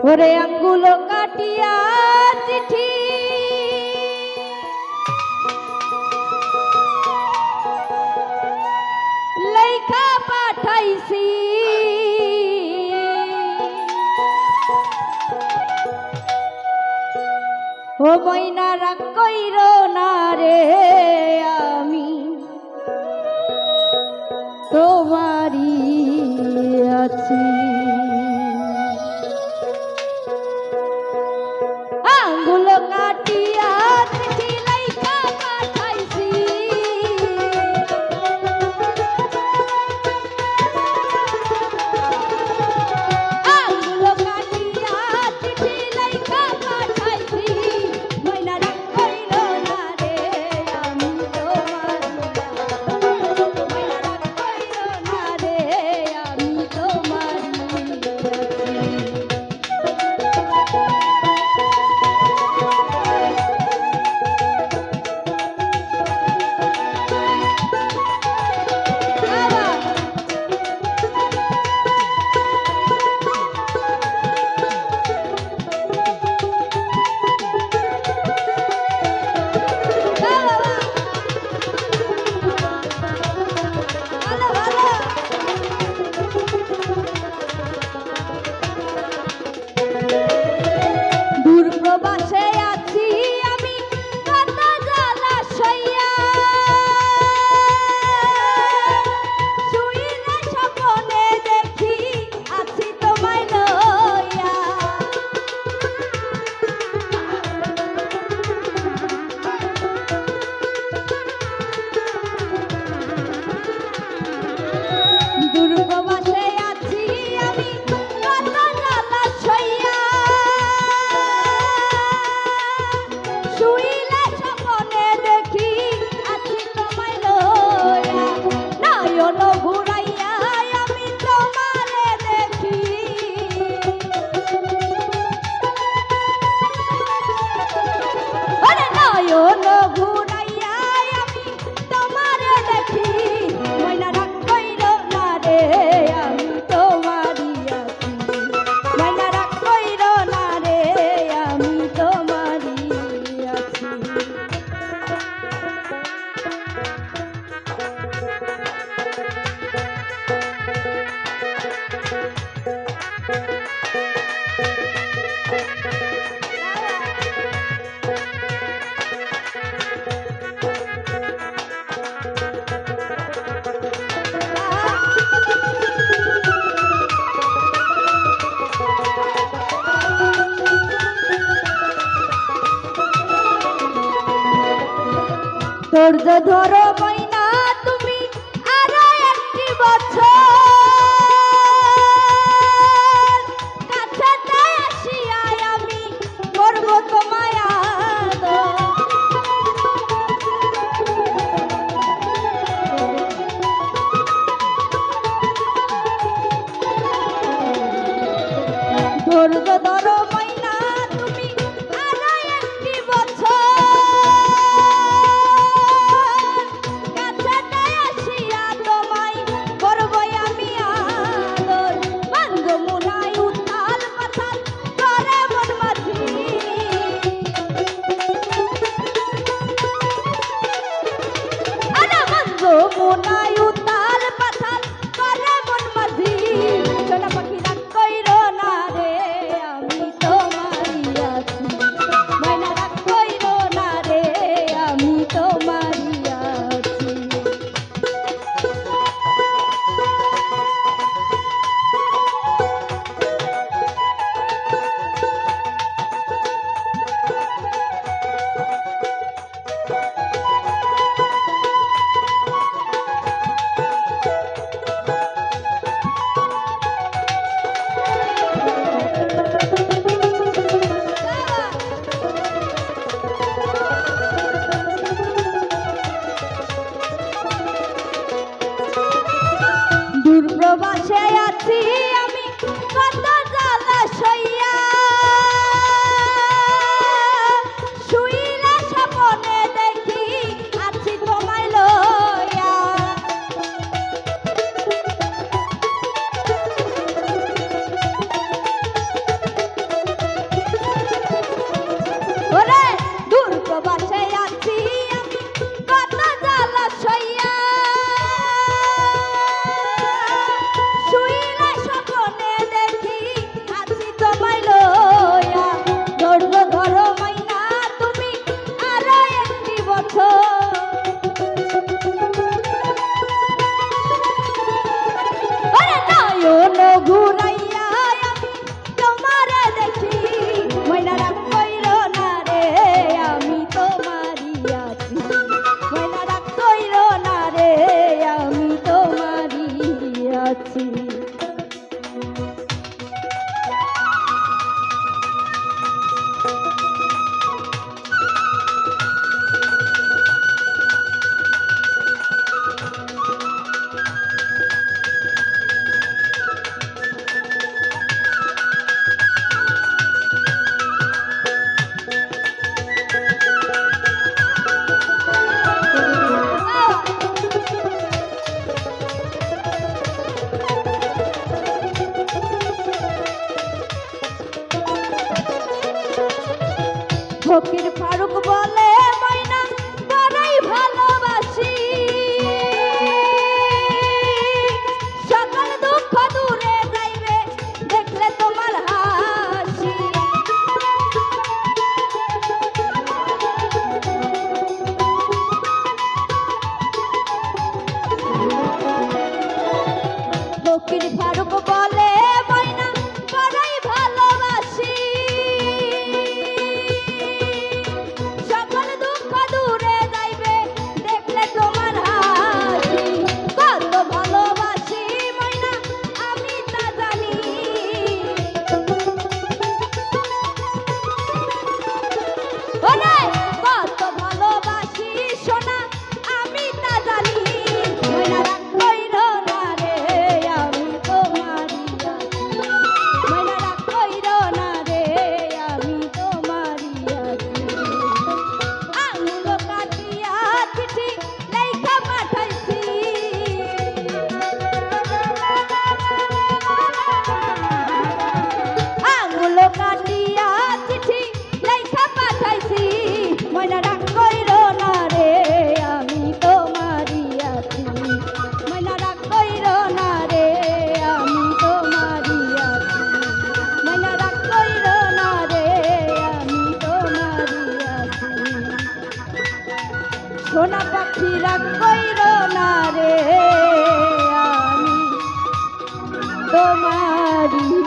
ওরে আঙ্গুল কাটিয়া চিঠি লেখা পাঠাইছি ও ময়না রাগ কইর না রে আমি তোমারই আছি আঙ্গুল কাটিয়া চিঠি লেখা পাঠাইছি আঙ্গুল কাটিয়া চিঠি লেখা পাঠাইছি ময়না রাগ কইর না রে আমি ময়না রাগ কইর না রে আমি তোমারই প্রবাসে আছি আমি কত জ্বালা সইয়া শুইলে স্বপ্নে দেখি আছি তোমায় লইয়া দূর প্রবাসে আছি আমি কত জ্বালা সইয়া শুইলে স্বপ্নে দেখি আছি তোমায় লইয়া নয়ন ঘুরাইয়া আমি তোমারে দেখি ওরে নয়ন ঘুরাইয়া আমি তোমারে দেখি ময়না রাগ কইর না রে আমি তোমারই আছি ময়না রাগ কইর না রে আমি তোমারই আছি ধৈর্য ধরো ময়না তুমি আরো একটি বছর কাছেতে আসিয়া আমি করব তোমায় আদর ধৈর্য ধরো ময়না তুমি আরো একটি বছর মোনায় উতাল পাতাল করে মন মাঝি সোনা পাখি রাগ কইর না রে আমি ঘুরাইয়া আমি তোমারে দেখি ময়না রাগ কইরো না রে আমি তোমারই আছি ময়না রাগ কইরো না রে আমি তোমারই আছি ফকির ফারুক বলে ময়না বড়ই ভালোবাসি সকল দুঃখ দূরে যাইবে দেখলে তোমার হাসি ফকির ফারুক বলে ময়না বড়ই ভালোবাসি কত ভালোবাসি সোনা আমি তা জানি ময়না রাগ কইরো না রে আমি তোমারই আছি ময়না রাগ কইরো না রে আমি তোমারই আছি আঙুল কাটিয়া চিঠি লেখা পাঠাইছি আঙুল কাটিয়া চিঠি লেখা পাঠাইছি ময়না রাগ কইরো না রে আমি তোমারই আছি ময়না রাগ কইরো না রে আমি তোমারই আছি ময়না রাগ কইরো না রে আমি তোমারই আছি সোনা পাখি রাগ কইরো না রে আমি তোমারই